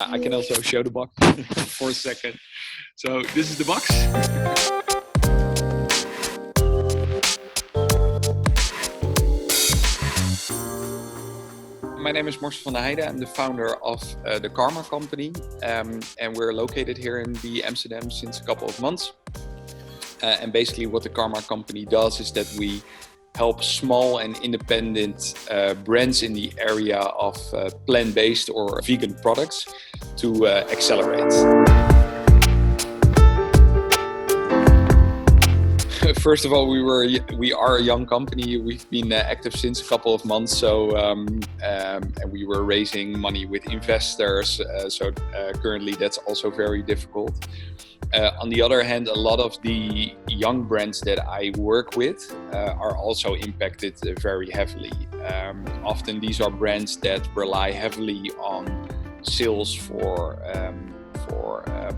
I can also show the box for a second. So this is the box. My name is Morsen van der Heijden. I'm the founder of the Karma company, and we're located here in Amsterdam since a couple of months. And basically what the Karma company does is that we help small and independent brands in the area of plant-based or vegan products to accelerate. First of all, we are a young company. We've been active since a couple of months, and we were raising money with investors. Currently, that's also very difficult. On the other hand, a lot of the young brands that I work with are also impacted very heavily. Often these are brands that rely heavily on sales for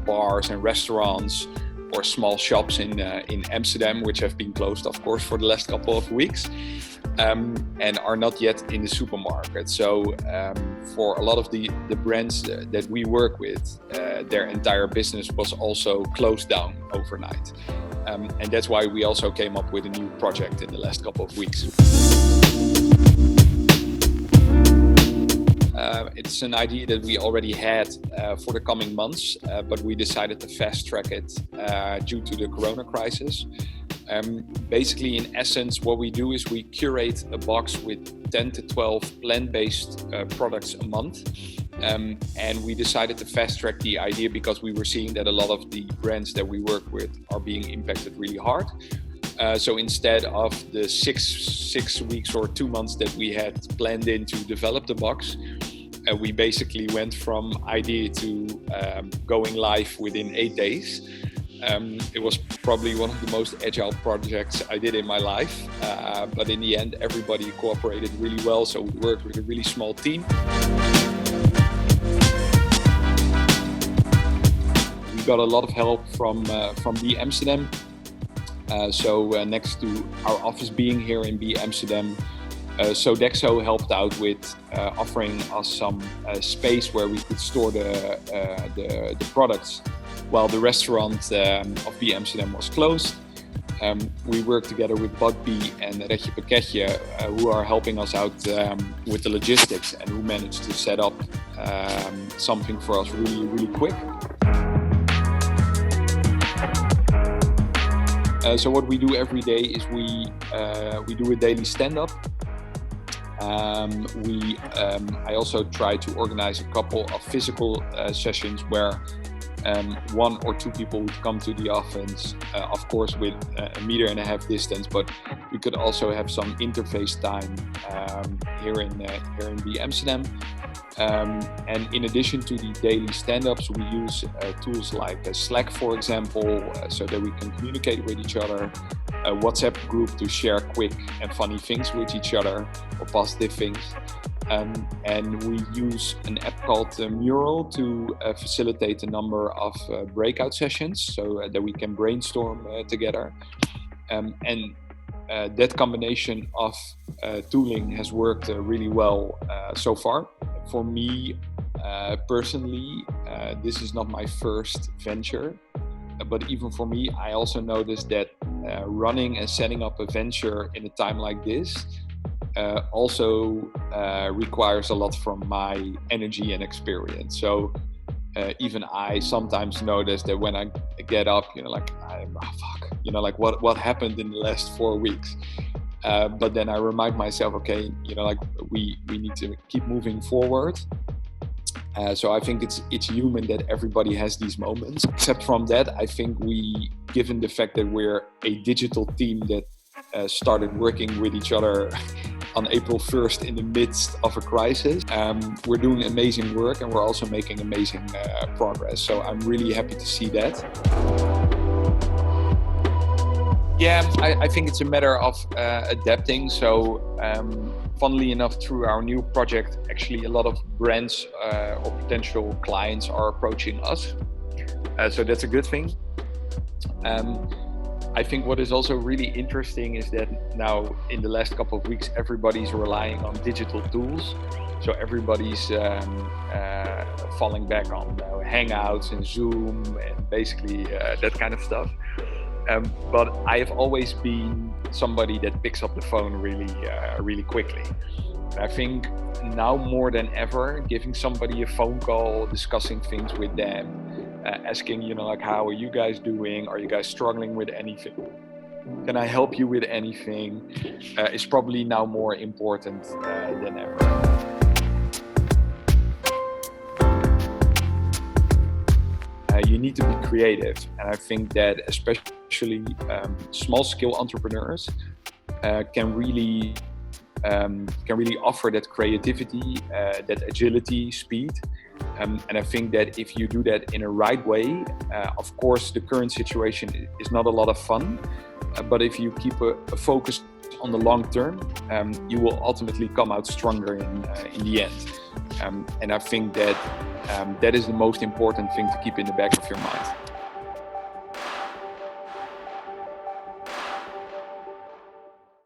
bars and restaurants or small shops in Amsterdam, which have been closed, of course, for the last couple of weeks, and are not yet in the supermarket. So for a lot of the brands that we work with, their entire business was also closed down overnight. And that's why we also came up with a new project in the last couple of weeks. It's an idea that we already had for the coming months, but we decided to fast track it due to the corona crisis. Basically, in essence, what we do is we curate a box with 10 to 12 plant-based products a month. And we decided to fast track the idea because we were seeing that a lot of the brands that we work with are being impacted really hard. So instead of the six weeks or 2 months that we had planned in to develop the box, we basically went from idea to going live within 8 days. It was probably one of the most agile projects I did in my life, but in the end everybody cooperated really well, so we worked with a really small team. We got a lot of help from Amsterdam. Next to our office being here in Amsterdam, Sodexo helped out with offering us some space where we could store the products while the restaurant of Amsterdam was closed. We worked together with Budbee and Retje Pakketje, who are helping us out with the logistics and who managed to set up something for us really, really quick. So what we do every day is we do a daily stand-up. I also try to organize a couple of physical sessions where 1 or 2 people would come to the office, of course with a 1.5 meter distance, but we could also have some interface time here in Amsterdam. And in addition to the daily stand-ups, we use tools like Slack, for example, so that we can communicate with each other, a WhatsApp group to share quick and funny things with each other or positive things. And we use an app called Mural to facilitate a number of breakout sessions so that we can brainstorm together. That combination of tooling has worked really well so far. For me, personally, this is not my first venture, but even for me, I also noticed that running and setting up a venture in a time like this also requires a lot, from my energy and experience. So even I sometimes notice that when I get up, what happened in the last 4 weeks? But then I remind myself, okay, we need to keep moving forward. So I think it's human that everybody has these moments. Except from that, I think given the fact that we're a digital team that started working with each other on April 1st in the midst of a crisis, we're doing amazing work and we're also making amazing progress. So I'm really happy to see that. Yeah, I think it's a matter of adapting. So funnily enough, through our new project, actually a lot of brands or potential clients are approaching us. So that's a good thing. I think what is also really interesting is that now in the last couple of weeks, everybody's relying on digital tools. So everybody's falling back on Hangouts and Zoom and basically that kind of stuff. But I have always been somebody that picks up the phone really quickly. I think now more than ever, giving somebody a phone call, discussing things with them, asking, like, how are you guys doing? Are you guys struggling with anything? Can I help you with anything? Is probably now more important than ever. You need to be creative, and I think that especially small-scale entrepreneurs can really offer that creativity, that agility, speed. And I think that if you do that in a right way, of course, the current situation is not a lot of fun, but if you keep a focus on the long term, you will ultimately come out stronger in the end. And I think that that is the most important thing to keep in the back of your mind.